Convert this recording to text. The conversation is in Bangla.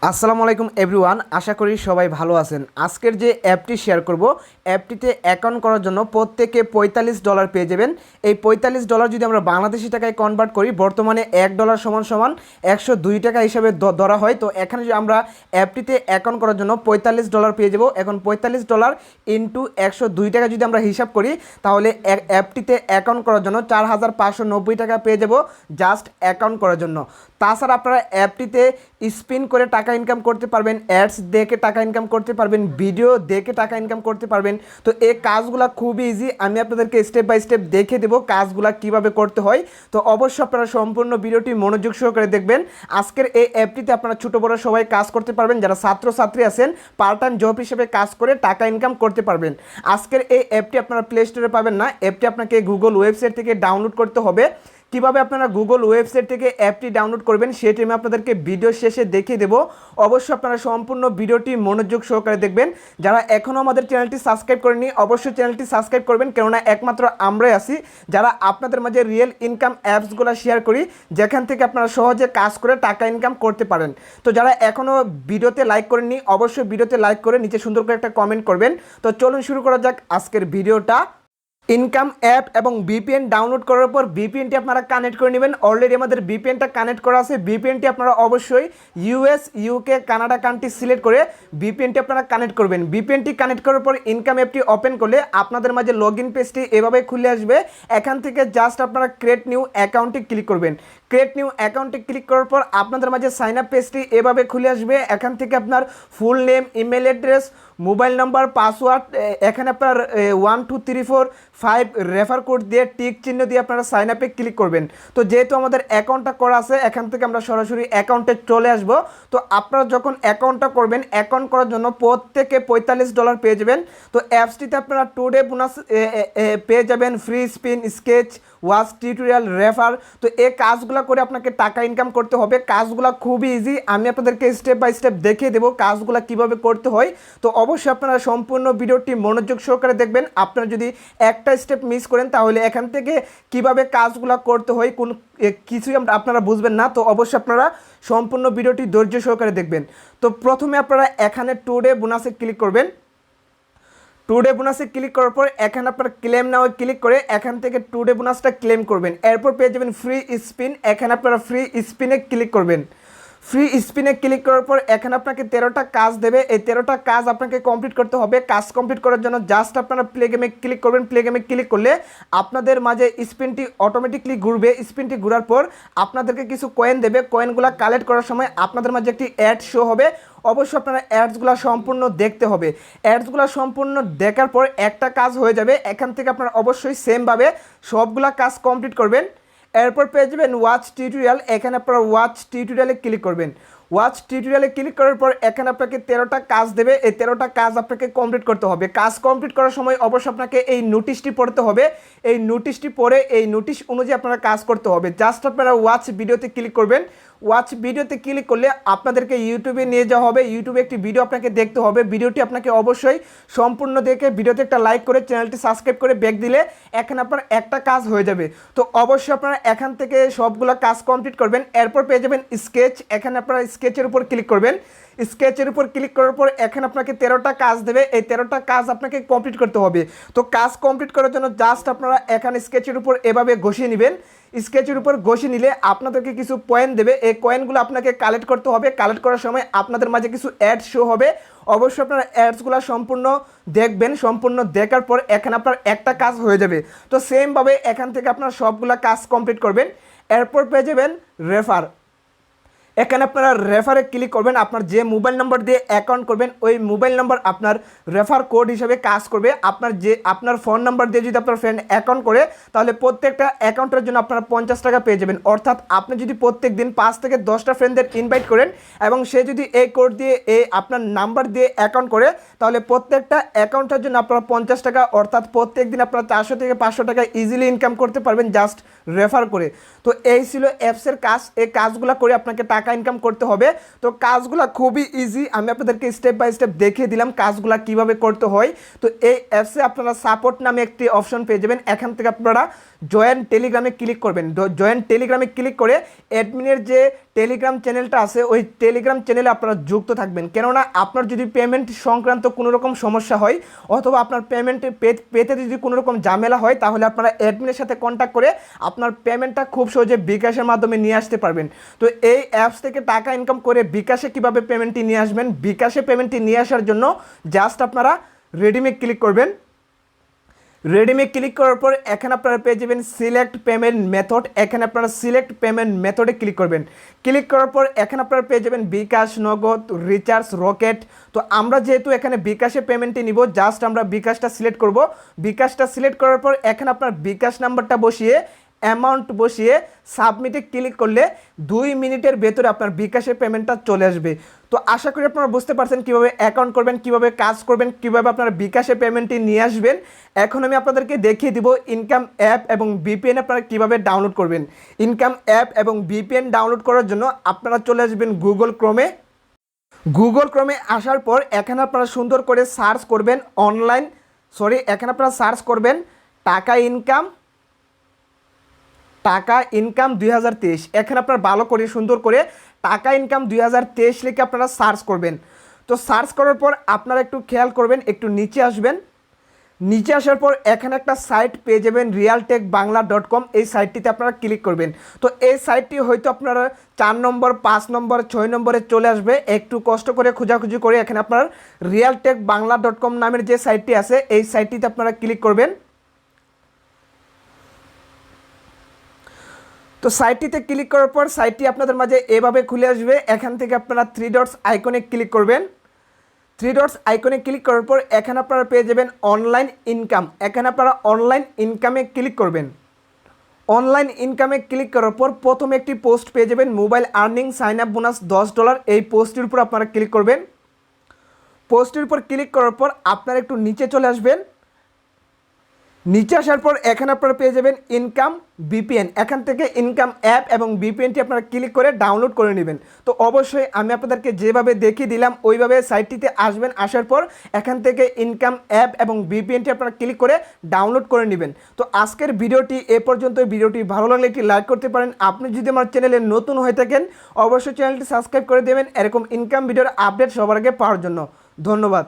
আসসালামু আলাইকুম এভরিওয়ান, আশা করি সবাই ভালো আছেন। আজকের যে অ্যাপটি শেয়ার করব, অ্যাপটিতে অ্যাকাউন্ট করার জন্য প্রত্যেকে $45 পেয়ে যাবেন। এই $45 যদি আমরা বাংলাদেশি টাকায় কনভার্ট করি, বর্তমানে $1 সমান সমান 102 টাকা হিসাবে ধরা হয়। তো এখানে যদি আমরা অ্যাপটিতে অ্যাকাউন্ট করার জন্য $45 পেয়ে যাব। এখন $45 ইন্টু 102 টাকা যদি আমরা হিসাব করি, তাহলে অ্যাপটিতে অ্যাকাউন্ট করার জন্য 4590 টাকা পেয়ে যাব জাস্ট অ্যাকাউন্ট করার জন্য। তাছাড়া আপনারা অ্যাপটিতে স্পিন করে টাকা ইনকাম করতে পারবেন, অ্যাডস দেখে টাকা ইনকাম করতে পারবেন, ভিডিও দেখে টাকা ইনকাম করতে পারবেন। তো এই কাজগুলো খুবই ইজি, আমি আপনাদেরকে স্টেপ বাই স্টেপ দেখে দেবো কাজগুলো কিভাবে করতে হয়। তো অবশ্যই আপনারা সম্পূর্ণ ভিডিওটি মনোযোগ সহকারে দেখবেন। আজকের এই অ্যাপটিতে আপনারা ছোটো বড়ো সবাই কাজ করতে পারবেন। যারা ছাত্রছাত্রী আছেন, পার্ট টাইম জব হিসেবে কাজ করে টাকা ইনকাম করতে পারবেন। আজকের এই অ্যাপটি আপনারা প্লে স্টোরে পাবেন না, অ্যাপটি আপনাকে গুগল ওয়েবসাইট থেকে ডাউনলোড করতে হবে। কিভাবে আপনারা গুগল ওয়েবসাইট থেকে অ্যাপটি ডাউনলোড করবেন সেটি আমি আপনাদেরকে ভিডিও শেষে দেখিয়ে দেবো। অবশ্যই আপনারা সম্পূর্ণ ভিডিওটি মনোযোগ সহকারে দেখবেন। যারা এখনও আমাদের চ্যানেলটি সাবস্ক্রাইব করেনি, অবশ্যই চ্যানেলটি সাবস্ক্রাইব করবেন, কেননা একমাত্র আমরাই আছি যারা আপনাদের মাঝে রিয়েল ইনকাম অ্যাপসগুলো শেয়ার করি, যেখান থেকে আপনারা সহজে কাজ করে টাকা ইনকাম করতে পারেন। তো যারা এখনও ভিডিওতে লাইক করেননি, অবশ্যই ভিডিওতে লাইক করে নিচে সুন্দর করে একটা কমেন্ট করবেন। তো চলুন শুরু করা যাক আজকের ভিডিওটা। ইনকাম অ্যাপ এবং ভিপিএন ডাউনলোড করার পর ভিপিএনটি আপনারা কানেক্ট করে নেবেন। অলরেডি আমাদের ভিপিএনটা কানেক্ট করা আছে। ভিপিএনটি আপনারা অবশ্যই US, UK, Canada country select করে ভিপিএনটি আপনারা কানেক্ট করবেন। ভিপিএনটি কানেক্ট করার পর ইনকাম অ্যাপটি ওপেন করলে আপনাদের মাঝে লগ ইন পেজটি এভাবে খুলে আসবে। এখান থেকে জাস্ট আপনারা ক্রিয়েট নিউ অ্যাকাউন্টে ক্লিক করবেন। ক্রিয়েট নিউ অ্যাকাউন্টে ক্লিক করার পর আপনাদের মাঝে সাইন আপ পেজটি এভাবে খুলে আসবে। এখান থেকে আপনার full name, email address, mobile number, password, এখানে আপনার 1 2 3 4 5 রেফার কোড দিয়ে টিক চিহ্ন দিয়ে আপনারা সাইন আপে ক্লিক করবেন। তো যেহেতু আমাদের অ্যাকাউন্টটা করা আছে, এখান থেকে আমরা সরাসরি অ্যাকাউন্টে চলে আসব। তো আপনারা যখন অ্যাকাউন্টটা করবেন, অ্যাকাউন্ট করার জন্য প্রত্যেকে $45 পেয়ে যাবেন। তো অ্যাপসটিতে আপনারা টুডে বোনাস পেয়ে যাবেন, free spin, sketch, watch, tutorial, refer. তো এই কাজগুলো করে আপনাকে টাকা ইনকাম করতে হবে। কাজগুলো খুবই ইজি, আমি আপনাদেরকে স্টেপ বাই স্টেপ দেখিয়ে দেবো কাজগুলো কিভাবে করতে হয়। তো অবশ্যই আপনারা সম্পূর্ণ ভিডিওটি মনোযোগ সহকারে দেখবেন। আপনারা যদি একটা স্টেপ মিস করেন, তাহলে এখান থেকে কিভাবে কাজগুলো করতে হয় কোন কিছুই আপনারা বুঝবেন না। তো অবশ্যই আপনারা সম্পূর্ণ ভিডিওটি ধৈর্য সহকারে দেখবেন। তো প্রথমে আপনারা এখানে টুডে বোনাসে ক্লিক করবেন। টুডে বোনাসে ক্লিক করার পর এখানে আপনার ক্লেম নাও ক্লিক করে এখান থেকে টুডে বোনাসটা ক্লেম করবেন। এরপর পেয়ে যাবেন ফ্রি স্পিন, এখানে আপনারা ফ্রি স্পিনে ক্লিক করবেন। ফ্রি স্পিনে ক্লিক করার পর এখানে আপনাকে 13টা কাজ দেবে। এই 13টা কাজ আপনাকে কমপ্লিট করতে হবে। কাজ কমপ্লিট করার জন্য জাস্ট আপনারা প্লে গেমে ক্লিক করবেন। প্লে গেমে ক্লিক করলে আপনাদের মাঝে স্পিনটি অটোমেটিকলি ঘুরবে। স্পিনটি ঘোরার পর আপনাদেরকে কিছু কয়েন দেবে। কয়েনগুলো কালেক্ট করার সময় আপনাদের মাঝে একটি অ্যাড শো হবে। অবশ্যই আপনারা অ্যাডসগুলো সম্পূর্ণ দেখতে হবে। অ্যাডসগুলো সম্পূর্ণ দেখার পর একটা কাজ হয়ে যাবে। এখান থেকে আপনারা অবশ্যই সেমভাবে সবগুলা কাজ কমপ্লিট করবেন। এরপর পেয়ে যাবেন ওয়াচ টিউটোরিয়াল, এখানে আপনারা ওয়াচ টিউটোরিয়ালে ক্লিক করবেন। ওয়াচ টিউটোরিয়ালে ক্লিক করার পর এখানে আপনাকে 13টা কাজ দেবে। এই 13টা কাজ আপনাকে কমপ্লিট করতে হবে। কাজ কমপ্লিট করার সময় অবশ্যই আপনাকে এই নোটিশটি পড়তে হবে। এই নোটিশটি পড়ে এই নোটিশ অনুযায়ী আপনারা কাজ করতে হবে। জাস্ট আপনারা ওয়াচ ভিডিওতে ক্লিক করবেন। ওয়াচ ভিডিওতে ক্লিক করলে আপনাদেরকে ইউটিউবে নিয়ে যাওয়া হবে। ইউটিউবে একটি ভিডিও আপনাকে দেখতে হবে। ভিডিওটি আপনাকে অবশ্যই সম্পূর্ণ দেখে ভিডিওতে একটা লাইক করে চ্যানেলটি সাবস্ক্রাইব করে ব্যাক দিলে এখানে আপনার একটা কাজ হয়ে যাবে। তো অবশ্যই আপনারা এখান থেকে সবগুলো কাজ কমপ্লিট করবেন। এরপর পেয়ে যাবেন স্কেচ, এখানে আপনারা স্কেচের উপর ক্লিক করবেন। স্কেচের উপর ক্লিক করার পর এখানে আপনাকে 13টা কাজ দেবে। এই 13টা কাজ আপনাকে কমপ্লিট করতে হবে। তো কাজ কমপ্লিট করার জন্য জাস্ট আপনারা এখানে স্কেচের উপর এভাবে ঘষিয়ে নেবেন। স্কেচের উপর ঘষে নিলে আপনাদেরকে কিছু পয়েন্ট দেবে। এই কয়েনগুলো আপনাকে কালেক্ট করতে হবে। কালেক্ট করার সময় আপনাদের মাঝে কিছু অ্যাড শো হবে। অবশ্যই আপনারা অ্যাডসগুলো সম্পূর্ণ দেখবেন। সম্পূর্ণ দেখার পর এখানে আপনার একটা কাজ হয়ে যাবে। তো সেমভাবে এখান থেকে আপনারা সবগুলো কাজ কমপ্লিট করবেন। এরপর পেয়ে যাবেন রেফার, এখানে আপনারা রেফারে ক্লিক করবেন। আপনার যে মোবাইল নাম্বার দিয়ে অ্যাকাউন্ট করবেন ওই মোবাইল নাম্বার আপনার রেফার কোড হিসেবে কাজ করবে। আপনার ফোন নাম্বার দিয়ে যদি আপনার ফ্রেন্ড অ্যাকাউন্ট করে, তাহলে প্রত্যেকটা অ্যাকাউন্টের জন্য আপনারা 50 টাকা পেয়ে যাবেন। অর্থাৎ আপনি যদি প্রত্যেক দিন 5 থেকে 10টা ফ্রেন্ডদের ইনভাইট করেন এবং সে যদি এই কোড দিয়ে আপনার নাম্বার দিয়ে অ্যাকাউন্ট করে, তাহলে প্রত্যেকটা অ্যাকাউন্টের জন্য আপনারা 50 টাকা, অর্থাৎ প্রত্যেক দিন আপনারা 400 থেকে 500 টাকা ইজিলি ইনকাম করতে পারবেন জাস্ট রেফার করে। তো এই ছিল অ্যাপসের কাজ। এই কাজগুলো করে আপনাকে টাকা ইনকাম করতে হবে। তো কাজগুলো খুবই ইজি, আমি আপনাদেরকে স্টেপ বাই স্টেপ দেখিয়ে দিলাম কাজগুলো কিভাবে করতে হয়। তো এই অ্যাপসে আপনারা সাপোর্ট নামে একটি অপশন পেয়ে যাবেন। এখান থেকে আপনারা জয়েন টেলিগ্রামে ক্লিক করবেন। জয়েন টেলিগ্রামে ক্লিক করে অ্যাডমিনের যে টেলিগ্রাম চ্যানেলটা আছে ওই টেলিগ্রাম চ্যানেলে আপনারা যুক্ত থাকবেন, কেননা আপনার যদি পেমেন্ট সংক্রান্ত কোনো রকম সমস্যা হয় অথবা আপনার পেমেন্ট পেতে যদি কোনো রকম ঝামেলা হয় তাহলে আপনারা অ্যাডমিনের সাথে কন্ট্যাক্ট করে আপনার পেমেন্টটা খুব সহজে বিকাশের মাধ্যমে নিয়ে আসতে পারবেন। তো এই অ্যাপস থেকে টাকা ইনকাম করে বিকাশে কীভাবে পেমেন্টটি নিয়ে আসবেন, বিকাশে পেমেন্টটি নিয়ে আসার জন্য জাস্ট আপনারা রেডিমে ক্লিক করবেন। রেডিমে ক্লিক করার পর এখানে আপনারা পেয়ে যাবেন সিলেক্ট পেমেন্ট মেথড, এখানে আপনারা সিলেক্ট পেমেন্ট মেথডে ক্লিক করবেন। ক্লিক করার পর এখানে আপনারা পেয়ে যাবেন বিকাশ, নগদ, রিচার্জ, রকেট। তো আমরা যেহেতু এখানে বিকাশে পেমেন্টটি নিব জাস্ট আমরা বিকাশটা সিলেক্ট করব। বিকাশটা সিলেক্ট করার পর এখানে আপনার বিকাশ নাম্বারটা বসিয়ে অ্যামাউন্ট বসিয়ে সাবমিটে ক্লিক করলে 2 মিনিটের ভেতরে আপনার বিকাশের পেমেন্টটা চলে আসবে। তো আশা করি আপনারা বুঝতে পারছেন কীভাবে অ্যাকাউন্ট করবেন, কীভাবে কাজ করবেন, কীভাবে আপনারা বিকাশের পেমেন্টটি নিয়ে আসবেন। এখন আমি আপনাদেরকে দেখিয়ে দিব ইনকাম অ্যাপ এবং বিপিএন আপনারা কীভাবে ডাউনলোড করবেন। ইনকাম অ্যাপ এবং বিপিএন ডাউনলোড করার জন্য আপনারা চলে আসবেন গুগল ক্রোমে। গুগল ক্রোমে আসার পর এখানে আপনারা সুন্দর করে সার্চ করবেন এখানে আপনারা সার্চ করবেন টাকা ইনকাম 2023। এখানে আপনারা ভালো করে সুন্দর করে টাকা ইনকাম 2023 লিখে আপনারা সার্চ করবেন। তো সার্চ করার পর আপনারা একটু খেয়াল করবেন, একটু নিচে আসবেন। নিচে আসার পর এখানে একটা সাইট পেয়ে যাবেন realtechbangla.com, এই সাইটটিতে আপনারা ক্লিক করবেন। তো এই সাইটটি হয়তো আপনারা 4 নম্বর, 5 নম্বর, 6 নম্বরে চলে আসবে। একটু কষ্ট করে খোঁজাখুঁজি করে এখানে আপনার realtechbangla.com নামের যে সাইটটি আছে এই সাইটটিতে আপনারা ক্লিক করবেন। তো সাইটটিতে ক্লিক করার পর সাইটটি আপনাদের মাঝে এভাবে খুলে আসবে। এখান থেকে আপনারা 3 ডটস আইকনে ক্লিক করবেন। 3 ডটস আইকনে ক্লিক করার পর এখানে আপনারা পেয়ে যাবেন অনলাইন ইনকাম। এখানে আপনারা অনলাইন ইনকামে ক্লিক করবেন। অনলাইন ইনকামে ক্লিক করার পর প্রথমে একটি পোস্ট পেয়ে যাবেন mobile earning sign up bonus $10। এই পোস্টটির উপর আপনারা ক্লিক করবেন। পোস্টের উপর ক্লিক করার পর আপনারা একটু নিচে চলে আসবেন। নিচে আসার পর এখানে আপনারা পেয়ে যাবেন ইনকাম বিপিএন। এখান থেকে ইনকাম অ্যাপ এবং বিপিএনটি আপনারা ক্লিক করে ডাউনলোড করে নেবেন। তো অবশ্যই আমি আপনাদেরকে যেভাবে দেখিয়ে দিলাম ওইভাবে সাইটটিতে আসবেন। আসার পর এখান থেকে ইনকাম অ্যাপ এবং বিপিএনটি আপনারা ক্লিক করে ডাউনলোড করে নেবেন। তো আজকের ভিডিওটি এ পর্যন্ত। ভিডিওটি ভালো লাগলে একটি লাইক করতে পারেন। আপনি যদি আমার চ্যানেলে নতুন হয়ে থাকেন অবশ্যই চ্যানেলটি সাবস্ক্রাইব করে দেবেন এরকম ইনকাম ভিডিওর আপডেট সবার আগে পাওয়ার জন্য। ধন্যবাদ।